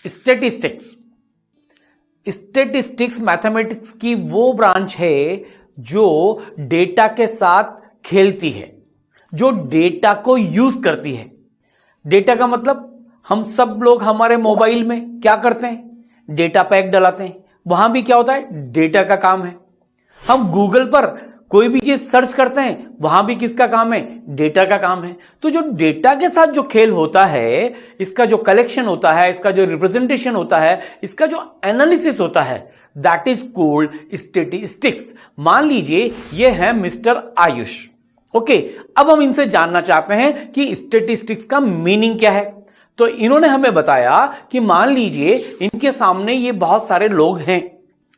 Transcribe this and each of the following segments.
Statistics. Statistics mathematics की वो branch है जो डेटा के साथ खेलती है, जो डेटा को यूज करती है। डेटा का मतलब हम सब लोग हमारे मोबाइल में क्या करते हैं, डेटा पैक डलाते हैं, वहां भी क्या होता है, डेटा का काम है। हम गूगल पर कोई भी चीज सर्च करते हैं, वहां भी किसका काम है, डेटा का काम है। तो जो डेटा के साथ जो खेल होता है, इसका जो कलेक्शन होता है, इसका जो रिप्रेजेंटेशन होता है, इसका जो एनालिसिस होता है, दैट इज कॉल्ड स्टैटिस्टिक्स। मान लीजिए ये है मिस्टर आयुष। ओके, अब हम इनसे जानना चाहते हैं कि स्टैटिस्टिक्स का मीनिंग क्या है। तो इन्होंने हमें बताया कि मान लीजिए इनके सामने ये बहुत सारे लोग हैं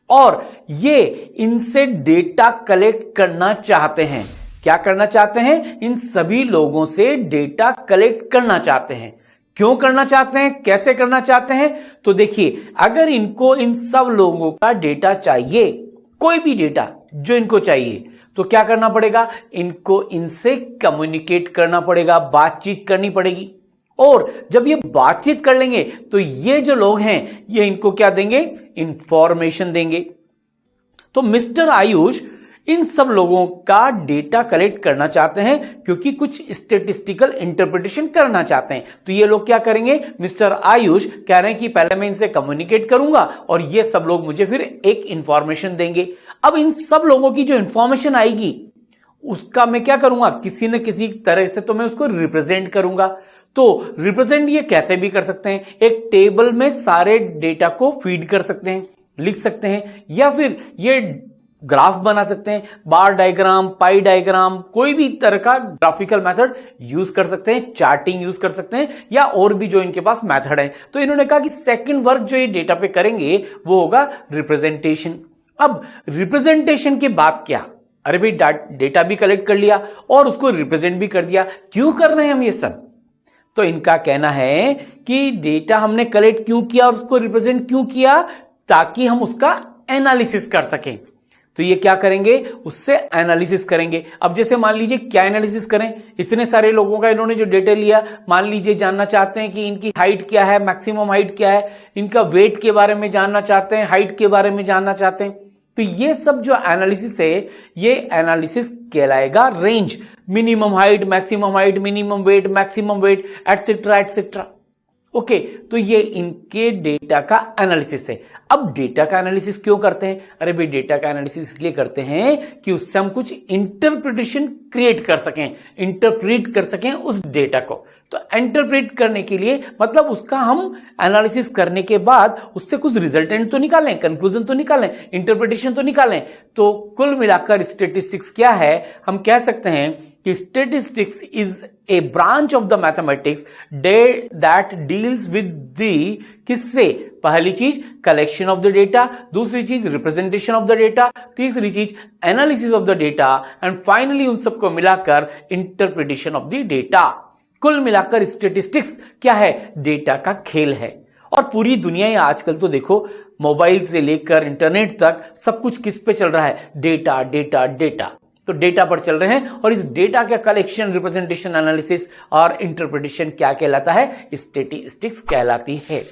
और ये इनसे डेटा कलेक्ट करना चाहते हैं। क्या करना चाहते हैं, इन सभी लोगों से डेटा कलेक्ट करना चाहते हैं। क्यों करना चाहते हैं, कैसे करना चाहते हैं, तो देखिए, अगर इनको इन सब लोगों का डेटा चाहिए, कोई भी डेटा जो इनको चाहिए, तो क्या करना पड़ेगा, इनको इनसे कम्युनिकेट करना पड़ेगा, बातचीत करनी पड़ेगी। और जब ये बातचीत कर लेंगे तो ये जो लोग हैं ये इनको क्या देंगे, इंफॉर्मेशन देंगे। तो मिस्टर आयुष इन सब लोगों का डेटा कलेक्ट करना चाहते हैं क्योंकि कुछ स्टैटिस्टिकल इंटरप्रिटेशन करना चाहते हैं। तो ये लोग क्या करेंगे, मिस्टर आयुष कह रहे हैं कि पहले मैं इनसे कम्युनिकेट करूंगा और ये सब लोग मुझे फिर एक इंफॉर्मेशन देंगे। अब इन सब लोगों की जो इंफॉर्मेशन आएगी उसका मैं क्या करूंगा, किसी न किसी तरह से तो मैं उसको रिप्रेजेंट करूंगा। तो रिप्रेजेंट ये कैसे भी कर सकते हैं, एक टेबल में सारे डेटा को फीड कर सकते हैं, लिख सकते हैं, या फिर ये ग्राफ बना सकते हैं, बार डायग्राम, पाई डायग्राम, कोई भी तरह का ग्राफिकल मेथड यूज कर सकते हैं, चार्टिंग यूज कर सकते हैं, या और भी जो इनके पास मेथड है। तो इन्होंने कहा कि सेकंड वर्क जो ये डेटा पे करेंगे वो होगा रिप्रेजेंटेशन। अब रिप्रेजेंटेशन के बाद क्या, अरे भाई डेटा भी कलेक्ट कर लिया और उसको रिप्रेजेंट भी कर दिया, क्यों कर रहे हैं हम ये सब। तो इनका कहना है कि डेटा हमने कलेक्ट क्यों किया और उसको रिप्रेजेंट क्यों किया, ताकि हम उसका एनालिसिस कर सकें। तो ये क्या करेंगे, उससे एनालिसिस करेंगे। अब जैसे मान लीजिए क्या एनालिसिस करें, इतने सारे लोगों का इन्होंने जो डेटा लिया, मान लीजिए जानना चाहते हैं कि इनकी हाइट क्या है, मैक्सिमम हाइट क्या है, इनका वेट के बारे में जानना चाहते हैं, हाइट के बारे में जानना चाहते हैं। तो ये सब जो एनालिसिस है, ये एनालिसिस कहलाएगा range, minimum height, maximum height, minimum weight, maximum weight, etcetera etcetera. Okay, तो ये इनके डेटा का एनालिसिस है। अब डेटा का एनालिसिस क्यों करते हैं, अरे भाई डेटा का एनालिसिस इसलिए करते हैं कि उससे हम कुछ इंटरप्रिटेशन क्रिएट कर सकें, इंटरप्रेट कर सकें उस डेटा को। तो इंटरप्रेट करने के लिए मतलब उसका हम एनालिसिस करने के बाद उससे कुछ रिजल्टेंट तो निकालें, कंक्लूजन तो निकालें, इंटरप्रिटेशन तो निकालें। तो कुल मिलाकर स्टैटिस्टिक्स क्या है, हम कह सकते हैं कि statistics is a branch of the mathematics that deals with the किससे, पहली चीज कलेक्शन ऑफ द डेटा, दूसरी चीज रिप्रेजेंटेशन ऑफ द डेटा, तीसरी चीज analysis of the data, and finally उन सबको मिलाकर इंटरप्रिटेशन ऑफ द डेटा। कुल मिलाकर स्टैटिस्टिक्स क्या है, डेटा का खेल है। और पूरी दुनिया ही आजकल तो देखो, मोबाइल से लेकर इंटरनेट तक सब कुछ किस पे चल रहा है, डेटा डेटा डेटा। तो डेटा पर चल रहे हैं और इस डेटा का कलेक्शन, रिप्रेजेंटेशन, एनालिसिस और इंटरप्रिटेशन क्या कहलाता है, स्टैटिस्टिक्स कहलाती है।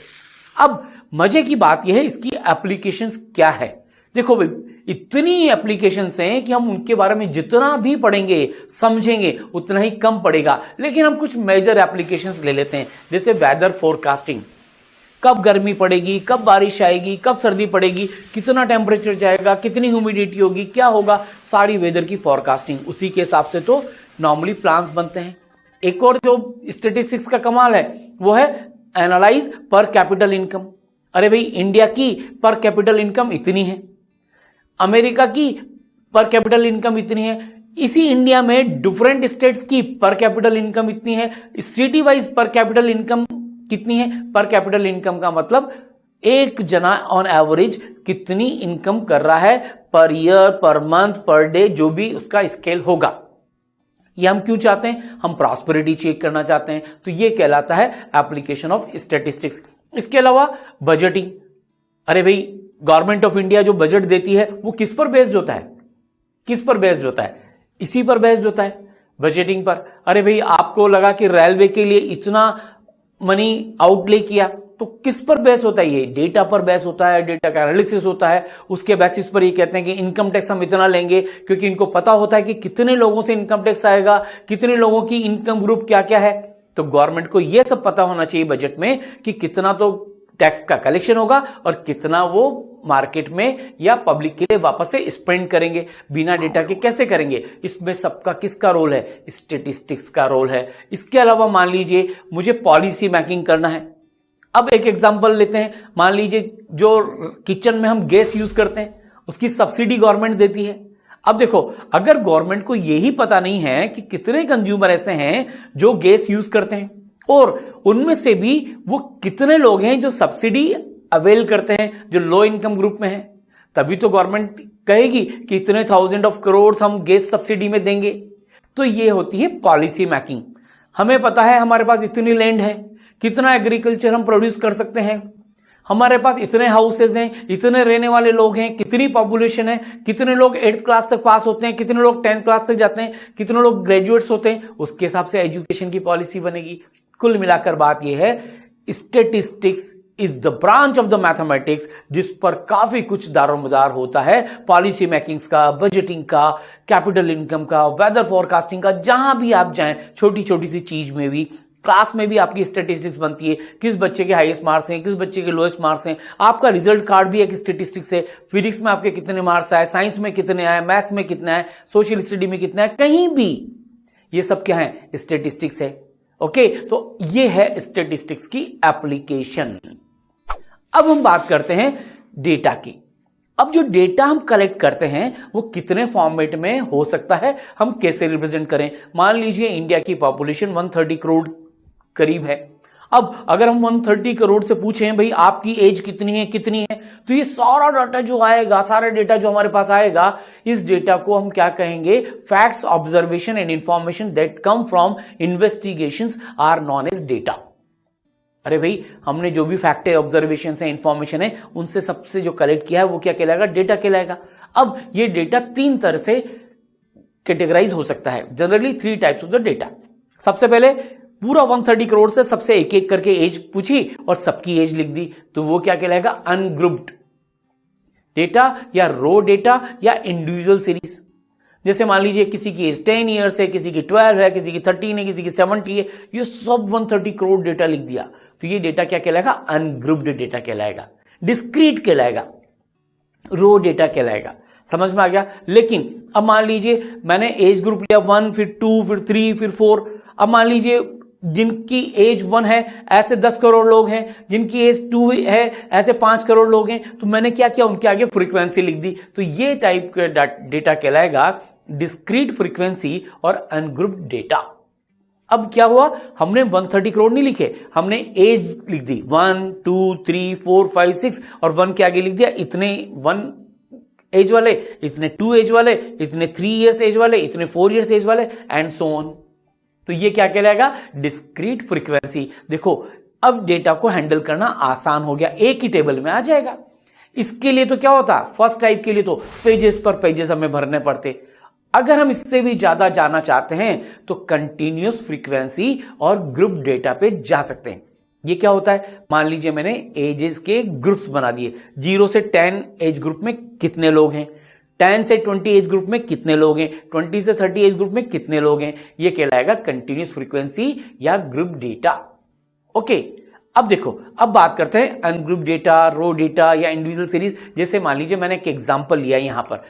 अब मजे की बात यह है इसकी एप्लीकेशंस क्या है। देखो भाई, इतनी एप्लीकेशंस हैं कि हम उनके बारे में जितना भी पढ़ेंगे समझेंगे उतना ही कम पड़ेगा। लेकिन हम कुछ मेजर एप्लीकेशंस ले लेते हैं, जैसे वेदर फोरकास्टिंग, कब गर्मी पड़ेगी, कब बारिश आएगी, कब सर्दी पड़ेगी, कितना टेम्परेचर जाएगा, कितनी ह्यूमिडिटी होगी, क्या होगा, सारी वेदर की फोरकास्टिंग। उसी के हिसाब से तो नॉर्मली प्लान्स बनते हैं। एक और जो स्टैटिस्टिक्स का कमाल है वो है एनालाइज पर कैपिटल इनकम। अरे भाई, इंडिया की पर कैपिटल इनकम इतनी है, अमेरिका की पर कैपिटल इनकम इतनी है, इसी इंडिया में डिफरेंट स्टेट्स की पर कैपिटल इनकम इतनी है, सिटी वाइज पर कैपिटल इनकम कितनी है। पर कैपिटल इनकम का मतलब एक जना ऑन एवरेज कितनी इनकम कर रहा है per year, per month, per day, जो भी उसका स्केल होगा। ये हम क्यों चाहते हैं, हम प्रॉस्पेरिटी चेक करना चाहते हैं। तो ये कहलाता है एप्लीकेशन ऑफ स्टैटिस्टिक्स। इसके अलावा बजटिंग, अरे भाई गवर्नमेंट ऑफ इंडिया जो बजट देती है वो किस पर बेस्ड होता है, किस पर बेस्ड होता है, इसी पर बेस्ड होता है, बजटिंग पर। अरे भाई आपको लगा कि रेलवे के लिए इतना मनी आउटले किया, तो किस पर बेस होता है? ये डेटा पर बेस होता है, डेटा का एनालिसिस होता है, उसके बेसिस पर ये कहते हैं कि इनकम टैक्स हम इतना लेंगे, क्योंकि इनको पता होता है कि कितने लोगों से इनकम टैक्स आएगा, कितने लोगों की इनकम ग्रुप क्या क्या है। तो गवर्नमेंट को यह सब पता होना चाहिए बजट में कि कितना तो टैक्स का कलेक्शन होगा और कितना वो मार्केट में या पब्लिक के लिए वापस से स्पेंड करेंगे। बिना डेटा के कैसे करेंगे? इसमें सबका किसका रोल है? स्टैटिस्टिक्स का रोल है। इसके अलावा मान लीजिए मुझे पॉलिसी मेकिंग करना है। अब एक एग्जांपल लेते हैं, मान लीजिए जो किचन में हम गैस यूज करते हैं उसकी सब्सिडी गवर्नमेंट देती है। अब देखो, अगर गवर्नमेंट को यही पता नहीं है कि कितने कंज्यूमर ऐसे हैं जो गैस यूज करते हैं और उनमें से भी वो कितने लोग हैं जो सब्सिडी अवेल करते हैं, जो लो इनकम ग्रुप में हैं, तभी तो गवर्नमेंट कहेगी कि इतने थाउजेंड ऑफ करोड़ हम गैस सब्सिडी में देंगे। तो ये होती है पॉलिसी मेकिंग। हमें पता है हमारे पास इतनी लैंड है, कितना एग्रीकल्चर हम प्रोड्यूस कर सकते हैं, हमारे पास इतने हाउसेज हैं, इतने रहने वाले लोग हैं, कितनी पॉपुलेशन है, कितने लोग 8th क्लास तक पास होते हैं, कितने लोग 10th क्लास तक जाते हैं, कितने लोग ग्रेजुएट्स होते हैं, उसके हिसाब से एजुकेशन की पॉलिसी बनेगी। कुल मिलाकर बात यह है, statistics is the branch of the mathematics जिस पर काफी कुछ दारोमदार होता है, पॉलिसी मेकिंग्स का, बजटिंग का, कैपिटल इनकम का, वेदर फोरकास्टिंग का। जहां भी आप जाएं, छोटी छोटी सी चीज में भी, क्लास में भी आपकी स्टैटिस्टिक्स बनती है, किस बच्चे के हाईएस्ट मार्क्स हैं, किस बच्चे के लोएस्ट मार्क्स हैं। आपका रिजल्ट कार्ड भी एक स्टैटिस्टिक्स है, फिजिक्स में आपके कितने मार्क्स आए, साइंस में कितने आए, मैथ्स में कितना है, सोशल स्टडी में कितना है, कहीं भी ये सब क्या है? स्टैटिस्टिक्स है। ओके, तो ये है स्टैटिस्टिक्स की एप्लीकेशन। अब हम बात करते हैं डेटा की। अब जो डेटा हम कलेक्ट करते हैं वो कितने फॉर्मेट में हो सकता है, हम कैसे रिप्रेजेंट करें। मान लीजिए इंडिया की पॉपुलेशन 130 करोड़ करीब है। अब अगर हम 130 करोड़ से पूछें भाई आपकी एज कितनी है, तो ये सारा डाटा जो आएगा, सारा डेटा जो हमारे पास आएगा, इस डेटा को हम क्या कहेंगे? Facts, observation and information that come from investigations are known as data. अरे भाई, हमने जो भी फैक्ट है, ऑब्जर्वेशन है, इंफॉर्मेशन है, उनसे सबसे जो कलेक्ट किया है वो क्या कहलाएगा? डेटा कहलाएगा। अब ये डेटा 3 तरह से कैटेगराइज हो सकता है। Generally 3 types of the data. सबसे पहले पूरा 130 करोड़ से सबसे एक एक करके एज पूछी और सबकी एज लिख दी, तो वो क्या कहलाएगा? अनग्रुप्ड डेटा या रो डेटा या इंडिविजुअल सीरीज। जैसे मान लीजिए किसी की एज 10 ईयर्स है, किसी की 12 है, किसी की 13 है, किसी की 70 है, ये सब 130 करोड़ डेटा लिख दिया, तो ये डेटा क्या कहलाएगा? अनग्रुप्ड डेटा कहलाएगा, डिस्क्रीट कहलाएगा, रो डेटा कहलाएगा। समझ में आ गया? लेकिन अब मान लीजिए मैंने एज ग्रुप लिया 1, फिर 2, फिर 3, फिर 4। अब मान लीजिए जिनकी एज 1 है ऐसे 10 करोड़ लोग हैं, जिनकी एज 2 है ऐसे 5 करोड़ लोग हैं, तो मैंने क्या किया? उनके आगे फ्रीक्वेंसी लिख दी। तो ये टाइप का डेटा कहलाएगा डिस्क्रीट फ्रीक्वेंसी और अनग्रुप्ड डेटा। अब क्या हुआ? हमने 130 करोड़ नहीं लिखे, हमने एज लिख दी 1, 2, 3, 4, 5, 6 और 1 के आगे लिख दिया इतने 1 एज वाले, इतने 2 एज वाले, इतने 3 इयर्स एज वाले, इतने 4 इयर्स एज वाले एंड सो ऑन। तो ये क्या कहलाएगा? Discrete frequency. देखो, अब डेटा को हैंडल करना आसान हो गया, एक ही टेबल में आ जाएगा। इसके लिए तो क्या होता? फर्स्ट टाइप के लिए तो पेजेस पर पेजेस हमें भरने पड़ते। अगर हम इससे भी ज्यादा जाना चाहते हैं तो कंटिन्यूअस फ्रीक्वेंसी और ग्रुप डेटा पे जा सकते हैं। ये क्या होता है? मान लीजिए मैंने एजेस के ग्रुप्स बना दिए, 0 से 10 एज ग्रुप में कितने लोग हैं, 10 से 20 एज ग्रुप में कितने लोग हैं, 20 से 30 एज ग्रुप में कितने लोग हैं। ये कहलाएगा कंटिन्यूअस फ्रीक्वेंसी या ग्रुप डेटा। ओके, अब देखो, अब बात करते हैं अनग्रुप डेटा, रो डेटा या इंडिविजुअल सीरीज। जैसे मान लीजिए मैंने एक एग्जांपल लिया, यहां पर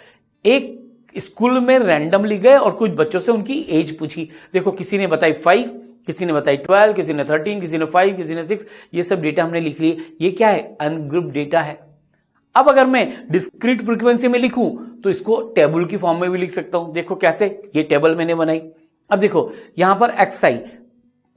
एक स्कूल में रैंडमली गए और कुछ बच्चों से उनकी एज पूछी। देखो, किसी ने बताई 5, किसी ने बताई 12, किसी ने 13, किसी ने 5, किसी ने 6। ये सब डेटा हमने लिख लिए। ये क्या है? अनग्रुप डेटा है। अब अगर मैं डिस्क्रीट फ्रीक्वेंसी में लिखूं तो इसको टेबल की फॉर्म में भी लिख सकता हूं। देखो कैसे, ये टेबल मैंने बनाई। अब देखो यहां पर XI,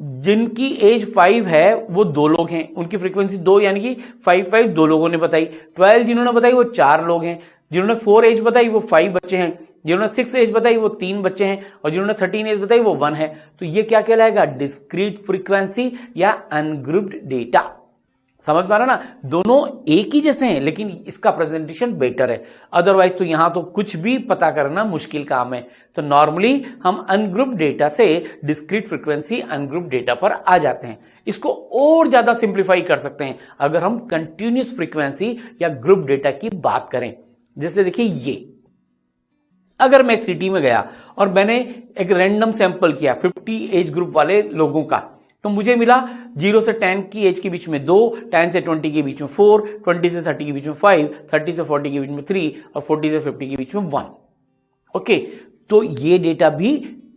जिनकी एज 5 है वो 2 लोग हैं, उनकी फ्रीक्वेंसी 2, यानी कि 5 2 लोगों ने बताई। 12 जिन्होंने बताई वो 4 लोग हैं, जिन्होंने 4 एज बताई वो 5 बच्चे हैं, जिन्होंने 6 एज बताई वो 3 बच्चे हैं, और जिन्होंने 13 एज बताई वो 1 है। तो ये क्या कहलाएगा? डिस्क्रीट फ्रीक्वेंसी या अनग्रुप्ड डेटा। समझ पा रहा ना? दोनों एक ही जैसे हैं, लेकिन इसका प्रेजेंटेशन बेटर है। अदरवाइज तो यहां तो कुछ भी पता करना मुश्किल काम है। तो नॉर्मली हम अनग्रुप डेटा से डिस्क्रीट फ्रीक्वेंसी अनग्रुप डेटा पर आ जाते हैं। इसको और ज्यादा सिंप्लीफाई कर सकते हैं अगर हम कंटिन्यूस फ्रीक्वेंसी या ग्रुप डेटा की बात करें। जैसे देखिए, ये अगर मैं एक सिटी में गया और मैंने एक रैंडम सैंपल किया 50 एज ग्रुप वाले लोगों का, तो मुझे मिला 0 से 10 की एज के बीच में 2, 10 से 20 के बीच में 4, 20 से 30 के बीच में 5, 30 से 40 के बीच में 3 और 40 से 50 के बीच में 1। ओके, तो ये डेटा भी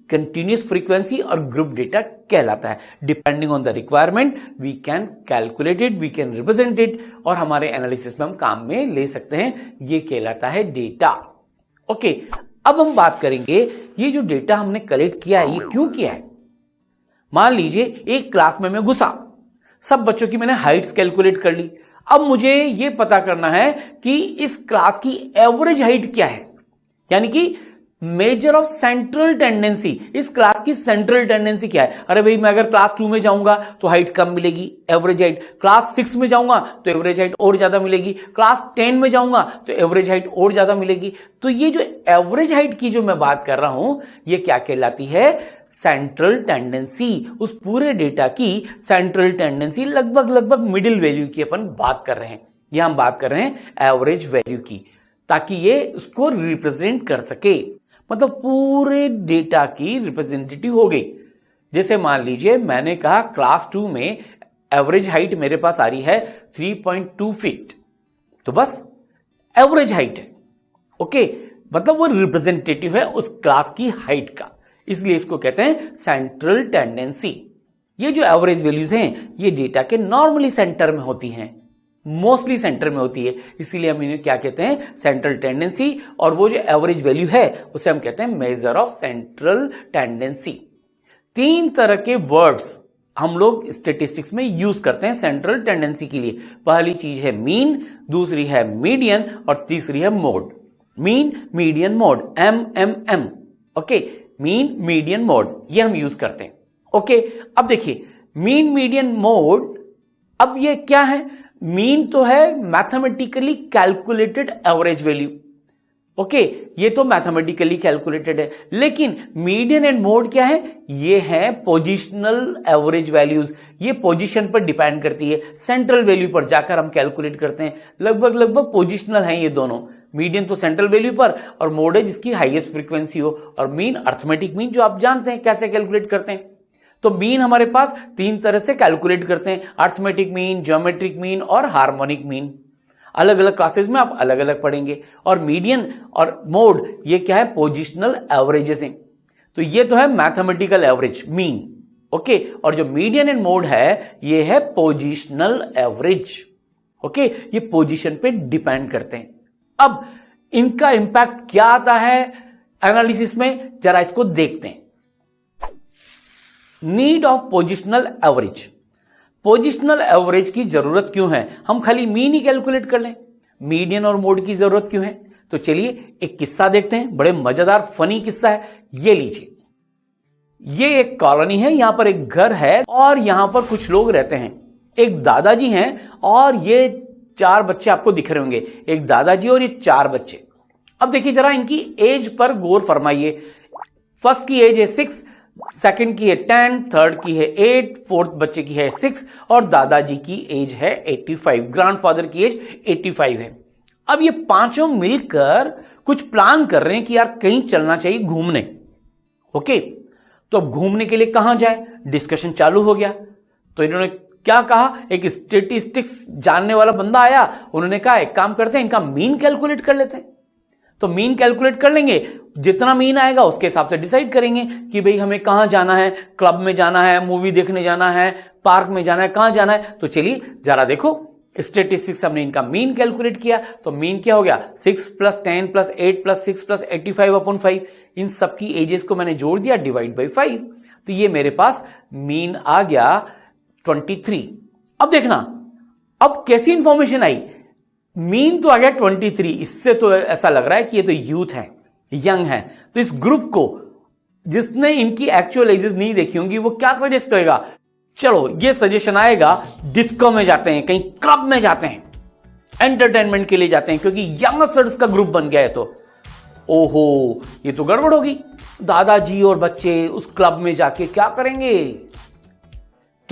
कंटिन्यूस फ्रीक्वेंसी और ग्रुप डेटा कहलाता है। Depending on the requirement we can calculate it, we can represent it और हमारे एनालिसिस में हम काम में ले सकते हैं। ये कहलाता है डेटा। ओके, अब हम बात करेंगे ये जो डेटा हमने कलेक्ट किया है ये क्यों किया है। मान लीजिए एक क्लास में मैं घुसा, सब बच्चों की मैंने हाइट्स कैलकुलेट कर ली। अब मुझे यह पता करना है कि इस क्लास की एवरेज हाइट क्या है, यानी कि मेजर ऑफ सेंट्रल टेंडेंसी, इस क्लास की सेंट्रल टेंडेंसी क्या है। अरे भाई, मैं अगर क्लास 2 में जाऊंगा तो हाइट कम मिलेगी, एवरेज हाइट, क्लास 6 में जाऊंगा तो एवरेज हाइट और ज्यादा मिलेगी, क्लास 10 में जाऊंगा तो एवरेज हाइट और ज्यादा मिलेगी। तो ये जो एवरेज हाइट की जो मैं बात कर रहा हूं ये क्या कहलाती है, सेंट्रल टेंडेंसी। उस पूरे डेटा की सेंट्रल टेंडेंसी लगभग मिडिल वैल्यू की अपन बात कर रहे हैं। यह हम बात कर रहे हैं एवरेज वैल्यू की, ताकि ये उसको रिप्रेजेंट कर सके, मतलब पूरे डेटा की रिप्रेजेंटेटिव हो गई। जैसे मान लीजिए मैंने कहा क्लास 2 में एवरेज हाइट मेरे पास आ रही है 3.2 फीट, तो बस एवरेज हाइट है। ओके, मतलब वो रिप्रेजेंटेटिव है उस क्लास की हाइट का, इसलिए इसको कहते हैं सेंट्रल टेंडेंसी। ये जो एवरेज वैल्यूज हैं ये डेटा के नॉर्मली सेंटर में होती हैं, मोस्टली सेंटर में होती है, इसीलिए हम इन्हें क्या कहते हैं, सेंट्रल टेंडेंसी। और वो जो एवरेज वैल्यू है उसे हम कहते हैं मेजर ऑफ सेंट्रल टेंडेंसी। 3 तरह के वर्ड्स हम लोग स्टैटिस्टिक्स में यूज करते हैं सेंट्रल टेंडेंसी के लिए। पहली चीज है मीन, दूसरी है मीडियन और तीसरी है mode. Mean, median, mode, MMM। Okay, mean, median, mode, ये हम यूज करते हैं। ओके, अब देखिए मीन, मीडियन, मोड, अब ये क्या है। मीन तो है mathematically calculated average value. Okay, ये तो मैथमेटिकली कैलकुलेटेड है, लेकिन मीडियन एंड मोड क्या है, ये है पोजिशनल एवरेज वैल्यूज। ये पोजीशन पर डिपेंड करती है, सेंट्रल वैल्यू पर जाकर हम कैलकुलेट करते हैं। लगभग पोजिशनल हैं ये दोनों। मीडियन तो सेंट्रल वैल्यू पर और मोड है जिसकी हाईएस्ट फ्रीक्वेंसी हो, और मीन अर्थमेटिक मीन जो आप जानते हैं कैसे कैलकुलेट करते हैं। तो मीन हमारे पास 3 तरह से कैलकुलेट करते हैं, अर्थमेटिक मीन, ज्योमेट्रिक मीन और हार्मोनिक मीन। अलग अलग क्लासेस में आप अलग अलग पढ़ेंगे। और मीडियन और मोड ये क्या है, पोजिशनल एवरेजेस हैं। तो ये तो है मैथमेटिकल एवरेज मीन। ओके, और जो मीडियन एंड मोड है ये है पोजिशनल एवरेज। ओके, ये पोजीशन पे डिपेंड करते हैं। अब इनका इंपैक्ट क्या आता है एनालिसिस में, जरा इसको देखते हैं। Need of positional average. Positional average की जरूरत क्यों है, हम खाली मीन ही कैलकुलेट कर लें, मीडियन और मोड की जरूरत क्यों है। तो चलिए एक किस्सा देखते हैं, बड़े मजेदार फनी किस्सा है। ये लीजिए, ये एक कॉलोनी है, यहां पर एक घर है और यहां पर कुछ लोग रहते हैं। एक दादाजी हैं और ये 4 बच्चे आपको दिख रहे होंगे, एक दादाजी और ये 4 बच्चे। अब देखिए जरा इनकी एज पर गौर फरमाइए। फर्स्ट की एज है 6, सेकंड की है 10, थर्ड की है 8, फोर्थ बच्चे की है 6 और दादाजी की एज है 85, ग्रैंडफादर की एज 85 है। अब ये पांचों मिलकर कुछ प्लान कर रहे हैं कि यार कहीं चलना चाहिए घूमने। ओके, तो अब घूमने के लिए कहां जाए, डिस्कशन चालू हो गया। तो इन्होंने क्या कहा, एक स्टैटिस्टिक्स जानने वाला बंदा आया, उन्होंने कहा एक काम करते हैं, इनका मीन कैलकुलेट कर लेते हैं। तो मीन कैलकुलेट कर लेंगे, जितना मीन आएगा उसके हिसाब से डिसाइड करेंगे कि भाई हमें कहां जाना है, क्लब में जाना है, मूवी देखने जाना है, पार्क में जाना है, कहां जाना है। तो चलिए जरा देखो, स्टैटिस्टिक्स हमने इनका मीन कैलकुलेट किया। तो मीन क्या हो गया, 6 + 10 + 8 + 6 + 85/5। इन सबकी एजेस को मैंने जोड़ दिया, डिवाइड बाई 5। तो ये मेरे पास मीन आ गया 23। अब देखना, अब कैसी इंफॉर्मेशन आई, मीन तो आ गया 23, इससे तो ऐसा लग रहा है कि ये तो यूथ है, यंग है। तो इस ग्रुप को जिसने इनकी एक्चुअल एजेस नहीं देखी होंगी वो क्या सजेस्ट करेगा, चलो ये सजेशन आएगा डिस्को में जाते हैं, कहीं क्लब में जाते हैं, एंटरटेनमेंट के लिए जाते हैं, क्योंकि यंगस्टर्स का ग्रुप बन गया है। तो ओहो, ये तो गड़बड़ होगी, दादाजी और बच्चे उस क्लब में जाके क्या करेंगे।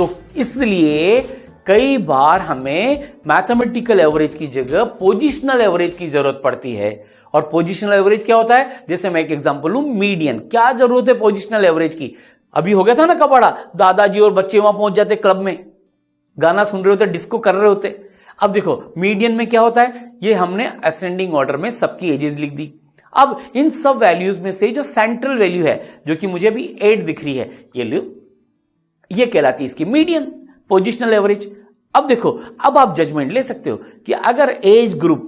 तो इसलिए कई बार हमें मैथमेटिकल एवरेज की जगह पोजिशनल एवरेज की जरूरत पड़ती है। और पोजिशनल एवरेज क्या होता है? जैसे मैं एक एग्जांपल लूं, मीडियन। क्या जरूरत है पोजिशनल एवरेज की? अभी हो गया था ना कबाड़ा, दादाजी और बच्चे वहां पहुंच जाते क्लब में, गाना सुन रहे होते, डिस्को कर रहे होते। अब देखो मीडियन में क्या होता है, ये हमने असेंडिंग ऑर्डर में सबकी एजेस लिख दी। अब इन सब वैल्यूज में से जो सेंट्रल वैल्यू है, जो कि मुझे अभी 8 दिख रही है, ये लो, ये कहलाती है इसकी मीडियन, पोजिशनल एवरेज। अब देखो, अब आप जजमेंट ले सकते हो कि अगर एज ग्रुप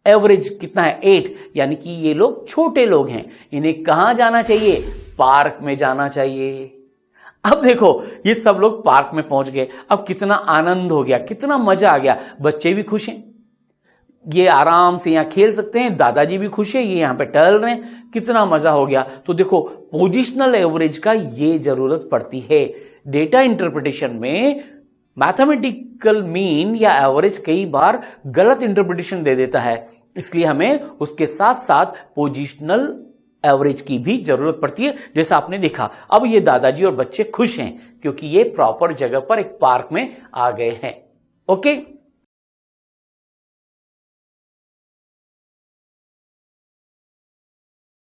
एवरेज कितना है 8, यानी कि ये लोग छोटे लोग हैं, इन्हें कहां जाना चाहिए? पार्क में जाना चाहिए। अब देखो ये सब लोग पार्क में पहुंच गए, अब कितना आनंद हो गया, कितना मजा आ गया, बच्चे भी खुश हैं, ये आराम से यहां खेल सकते हैं, दादाजी भी खुश है, ये यहां पे टहल रहे हैं, कितना मजा हो गया। तो देखो पोजिशनल एवरेज का ये जरूरत पड़ती है। डेटा इंटरप्रिटेशन में मैथमेटिकल मीन या एवरेज कई बार गलत इंटरप्रिटेशन दे देता है, इसलिए हमें उसके साथ साथ पोजिशनल एवरेज की भी जरूरत पड़ती है। जैसा आपने देखा, अब ये दादाजी और बच्चे खुश हैं क्योंकि ये प्रॉपर जगह पर एक पार्क में आ गए हैं। ओके।